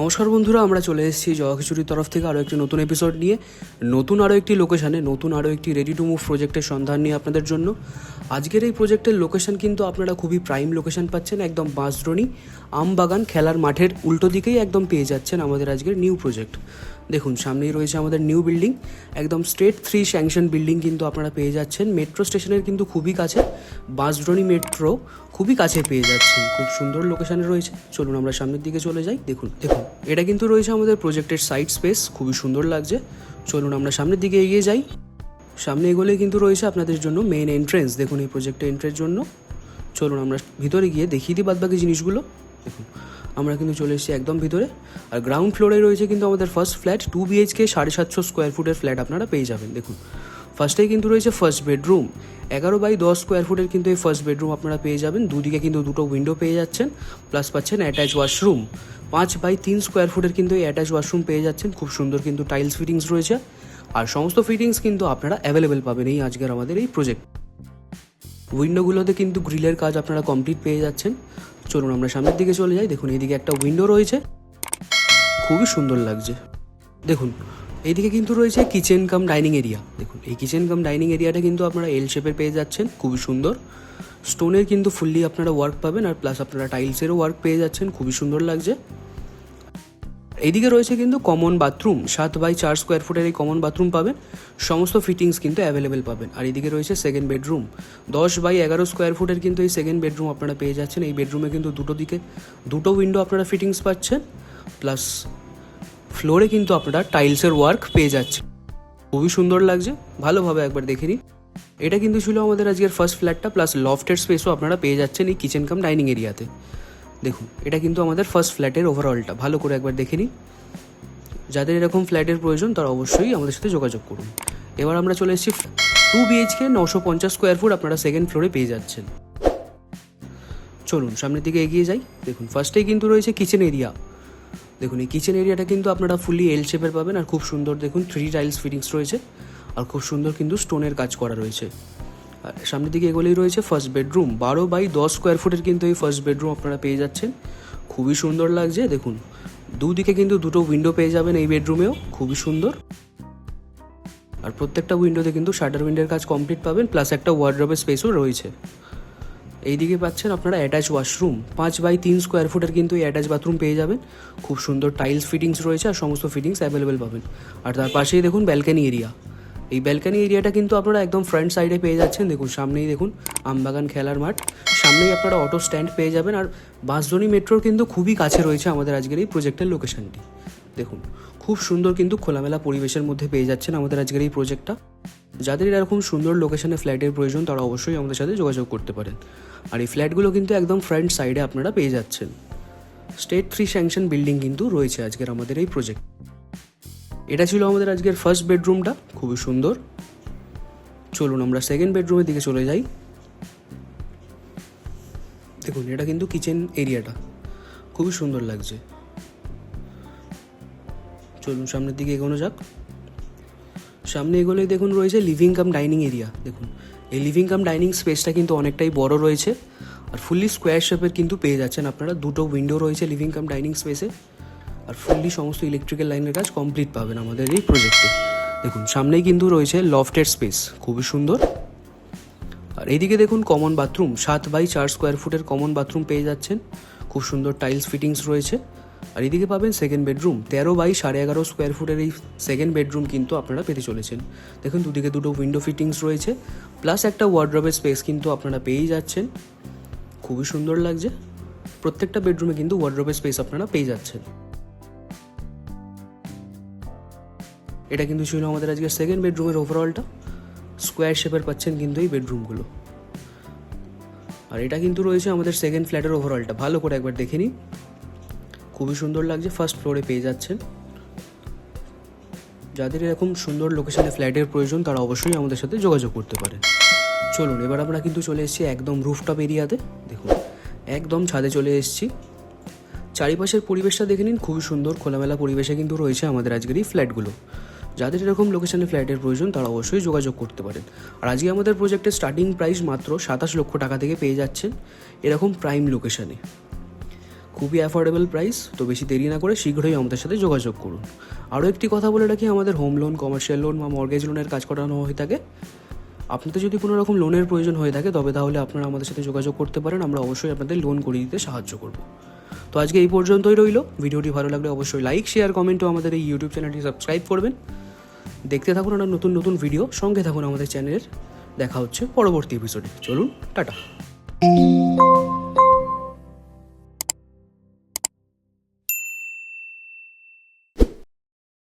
নমস্কার বন্ধুরা, আমরা চলে এসেছি জগা খিচুড়ির তরফ থেকে আরও একটি নতুন এপিসোড নিয়ে, নতুন আরও একটি লোকেশানে, নতুন আরও একটি রেডি টু মুভ প্রজেক্টের সন্ধান নিয়ে আপনাদের জন্য। আজকের এই প্রজেক্টের লোকেশান কিন্তু আপনারা খুবই প্রাইম লোকেশান পাচ্ছেন, একদম বাঁশদ্রোণী আমবাগান খেলার মাঠের উল্টো দিকেই একদম পেয়ে যাচ্ছেন আমাদের আজকের নিউ প্রজেক্ট। দেখুন, সামনেই রয়েছে আমাদের নিউ বিল্ডিং, একদম স্টেট 3 স্যাংশন বিল্ডিং কিন্তু আপনারা পেয়ে যাচ্ছেন। মেট্রো স্টেশনের কিন্তু খুবই কাছে, বাঁশদ্রোণী মেট্রো খুবই কাছে পেয়ে যাচ্ছেন। খুব সুন্দর লোকেশানে রয়েছে। চলুন আমরা সামনের দিকে চলে যাই। দেখুন এটা কিন্তু রয়েছে আমাদের প্রজেক্টের সাইড স্পেস, খুবই সুন্দর লাগছে। চলুন আমরা সামনের দিকে এগিয়ে যাই। সামনে এগোলে কিন্তু রয়েছে আপনাদের জন্য মেন এন্ট্রেন্স। দেখুন এই প্রজেক্টের এন্ট্রের জন্য চলুন আমরা ভিতরে গিয়ে দেখিয়ে দিই বাদবাকি জিনিসগুলো। দেখুন আমরা কিন্তু চলে এসেছি একদম ভিতরে, আর গ্রাউন্ড ফ্লোরে রয়েছে কিন্তু আমাদের ফার্স্ট ফ্ল্যাট 2 BHK 750 স্কোয়ার ফুটের ফ্ল্যাট আপনারা পেয়ে যাবেন। দেখুন ফার্স্টেই কিন্তু রয়েছে ফার্স্ট বেডরুম, 11x10 স্কোয়ার ফুটের কিন্তু এই ফার্স্ট বেডরুম আপনারা পেয়ে যাবেন। দুদিকে কিন্তু দুটো উইন্ডো পেয়ে যাচ্ছেন, প্লাস পাচ্ছেন অ্যাটাচ ওয়াশরুম। 5x3 স্কোয়ার ফুটের কিন্তু এই অ্যাটাচ ওয়াশরুম পেয়ে যাচ্ছেন। খুব সুন্দর কিন্তু টাইলস ফিটিংস রয়েছে, আর সমস্ত ফিটিংস কিন্তু আপনারা অ্যাভেলেবেল পাবেন এই আজকের আমাদের এই প্রজেক্ট। উইন্ডোগুলোতে কিন্তু গ্রিলের কাজ আপনারা কমপ্লিট পেয়ে যাচ্ছেন। চলুন আমরা সামনের দিকে চলে যাই। দেখুন এইদিকে একটা উইন্ডো রয়েছে, খুবই সুন্দর লাগছে। দেখুন এইদিকে কিন্তু রয়েছে কিচেন কাম ডাইনিং এরিয়া। দেখুন এই কিচেন কাম ডাইনিং এরিয়াটা কিন্তু আপনারা এল শেপের পেয়ে যাচ্ছেন, খুবই সুন্দর। স্টোনের কিন্তু ফুললি আপনারা ওয়ার্ক পাবেন, আর প্লাস আপনারা টাইলসেরও ওয়ার্ক পেয়ে যাচ্ছেন, খুবই সুন্দর লাগছে। এইদিকে রয়েছে কিন্তু কমন বাথরুম, 7x4 স্কোয়ার ফুটের এই কমন বাথরুম পাবেন, সমস্ত ফিটিংস কিন্তু অ্যাভেলেবেল পাবেন। আর এইদিকে রয়েছে সেকেন্ড বেডরুম, 10x11 স্কোয়ার ফুটের কিন্তু এই সেকেন্ড বেডরুম আপনারা পেয়ে যাচ্ছেন। এই বেডরুমে কিন্তু দুটো দিকে দুটো উইন্ডো আপনারা ফিটিংস পাচ্ছেন, প্লাস ফ্লোরে কিন্তু আপনারা টাইলসের ওয়ার্ক পেয়ে যাচ্ছেন, খুবই সুন্দর লাগছে। ভালোভাবে একবার দেখে নিন। এটা কিন্তু ছিল আমাদের আজকের ফার্স্ট ফ্ল্যাটটা, প্লাস লফটের স্পেসও আপনারা পেয়ে যাচ্ছেন এই কিচেন কাম ডাইনিং এরিয়াতে। দেখুন এটা কিন্তু আমাদের ফার্স্ট ফ্ল্যাটের ওভারঅলটা, ভালো করে একবার দেখে নিন। যাদের এরকম ফ্ল্যাটের প্রয়োজন তারা অবশ্যই আমাদের সাথে যোগাযোগ করুন। এবার আমরা চলে এসেছি 2 BHK 950 স্কোয়ার ফুট আপনারা সেকেন্ড ফ্লোরে পেয়ে যাচ্ছেন। চলুন সামনের দিকে এগিয়ে যাই। দেখুন ফার্স্টেই কিন্তু রয়েছে কিচেন এরিয়া। দেখুন এই কিচেন এরিয়াটা কিন্তু আপনারা ফুলি এল শেপের পাবেন, আর খুব সুন্দর দেখুন 3 টাইলস ফিটিংস রয়েছে, আর খুব সুন্দর কিন্তু স্টোনের কাজ করা রয়েছে। আর সামনের দিকে এগুলোই রয়েছে ফার্স্ট বেডরুম, 12x10 স্কোয়ার ফুটের কিন্তু এই ফার্স্ট বেডরুম আপনারা পেয়ে যাচ্ছেন, খুবই সুন্দর লাগছে। দেখুন দুদিকে কিন্তু দুটো উইন্ডো পেয়ে যাবেন এই বেডরুমেও, খুবই সুন্দর। আর প্রত্যেকটা উইন্ডোতে কিন্তু শাটার উইন্ডোর কাজ কমপ্লিট পাবেন, প্লাস একটা ওয়ার্ডরোবের স্পেসও রয়েছে। এইদিকে পাচ্ছেন আপনারা অ্যাটাচ ওয়াশরুম, 5x3 স্কোয়ার ফুটের কিন্তু এই অ্যাটাচ বাথরুম পেয়ে যাবেন, খুব সুন্দর টাইলস ফিটিংস রয়েছে, আর সমস্ত ফিটিংস অ্যাভেলেবেল পাবেন। আর তার পাশেই দেখুন ব্যালকানি এরিয়া। এই ব্যালকানি এরিয়াটা কিন্তু আপনারা একদম ফ্রন্ট সাইডে পেয়ে যাচ্ছেন। দেখুন সামনেই দেখুন আমবাগান খেলার মাঠ, সামনেই আপনারা অটো স্ট্যান্ড পেয়ে যাবেন, আর বাঁশদ্রোণী মেট্রোর কিন্তু খুবই কাছে রয়েছে আমাদের আজকের এই প্রজেক্টের লোকেশনটি। দেখুন খুব সুন্দর কিন্তু খোলামেলা পরিবেশের মধ্যে পেয়ে যাচ্ছেন আমাদের আজকের এই প্রজেক্টটা। যাদের এরকম সুন্দর লোকেশনে ফ্ল্যাটের প্রয়োজন তারা অবশ্যই আমাদের সাথে যোগাযোগ করতে পারেন। আর এই ফ্ল্যাটগুলো কিন্তু একদম ফ্রন্ট সাইডে আপনারা পেয়ে যাচ্ছেন। স্টেট 3 স্যাংশন বিল্ডিং কিন্তু রয়েছে আজকের আমাদের এই প্রজেক্ট। এটা ছিল আমাদের আজকের ফার্স্ট বেডরুমটা, খুবই সুন্দর। চলুন আমরা সেকেন্ড বেডরুমের দিকে চলে যাই। দেখুন এটা কিন্তু কিচেন এরিয়াটা, খুবই সুন্দর লাগছে। চলুন সামনের দিকে এগোনো যাক। সামনে এগোলেই দেখুন রয়েছে লিভিং কাম ডাইনিং এরিয়া। দেখুন এই লিভিং কাম ডাইনিং স্পেসটা কিন্তু অনেকটাই বড় রয়েছে, আর ফুললি স্কোয়ার শেপের কিন্তু পেয়ে যাচ্ছেন আপনারা। দুটো উইন্ডো রয়েছে লিভিং কাম ডাইনিং স্পেসে, আর ফুললি সমস্ত ইলেকট্রিক্যাল লাইনের কাজ কমপ্লিট পাবেন আমাদের এই প্রজেক্টে। দেখুন সামনেই কিন্তু রয়েছে লফটের স্পেস, খুবই সুন্দর। আর এইদিকে দেখুন কমন বাথরুম, 7x4 স্কোয়ার ফুটের কমন বাথরুম পেয়ে যাচ্ছেন, খুব সুন্দর টাইলস ফিটিংস রয়েছে। আর এদিকে পাবেন সেকেন্ড বেডরুম, 13x11.5 স্কোয়ার ফুটের এই সেকেন্ড বেডরুম কিন্তু আপনারা পেতে চলেছেন। দেখুন দুদিকে দুটো উইন্ডো ফিটিংস রয়েছে, প্লাস একটা ওয়ার্ডরোবের স্পেস কিন্তু আপনারা পেয়েই যাচ্ছেন, খুবই সুন্দর লাগছে। প্রত্যেকটা বেডরুমে কিন্তু ওয়ার্ডরোবের স্পেস আপনারা পেয়ে যাচ্ছেন। এটা কিন্তু ছিল আমাদের আজকে সেকেন্ড বেডরুমের ওভারঅলটা, স্কোয়ার শেপের পাচ্ছেন কিন্তু এই বেডরুমগুলো। আর এটা কিন্তু রয়েছে আমাদের সেকেন্ড ফ্ল্যাটের ওভারঅলটা, ভালো করে একবার দেখে নিন, খুবই সুন্দর লাগছে। ফার্স্ট ফ্লোরে পেয়ে যাচ্ছেন। যাদের এরকম সুন্দর লোকেশনে ফ্ল্যাটের প্রয়োজন তারা অবশ্যই আমাদের সাথে যোগাযোগ করতে পারেন। চলুন এবার আমরা কিন্তু চলে এসেছি একদম রুফটপ এরিয়াতে। দেখুন একদম ছাদে চলে এসেছি। চারিপাশের পরিবেশটা দেখে নিন, খুবই সুন্দর খোলামেলা পরিবেশে কিন্তু রয়েছে আমাদের আজকের এই ফ্ল্যাটগুলো। যাদের এরকম লোকেশনে ফ্ল্যাটের প্রয়োজন তারা অবশ্যই যোগাযোগ করতে পারেন। আর আজকে আমাদের প্রজেক্টের স্টার্টিং প্রাইস মাত্র 27 লক্ষ টাকা থেকে পেয়ে যাচ্ছেন এরকম প্রাইম লোকেশনে। খুবই অ্যাফোর্ডেবল প্রাইস। তো বেশি দেরি না করে শীঘ্রই আমাদের সাথে যোগাযোগ করুন। আরও একটি কথা বলে রাখি, আমাদের হোম লোন, কমার্শিয়াল লোন বা মর্গেজ লোনের কাজ করানো হয়ে থাকে। আপনাদের যদি কোনো রকম লোনের প্রয়োজন হয়ে থাকে তবে তাহলে আপনারা আমাদের সাথে যোগাযোগ করতে পারেন, আমরা অবশ্যই আপনাদের লোন করিয়ে দিতে সাহায্য করব। তো আজকে এই পর্যন্তই রইল। ভিডিওটি ভালো লাগলে অবশ্যই লাইক, শেয়ার, কমেন্ট ও আমাদের এই ইউটিউব চ্যানেলটি সাবস্ক্রাইব করবেন। দেখতে থাকুন আমরা নতুন নতুন ভিডিও, সঙ্গে থাকুন আমাদের চ্যানেলের। দেখা হচ্ছে পরবর্তী এপিসোডে। চলুন, টাটা।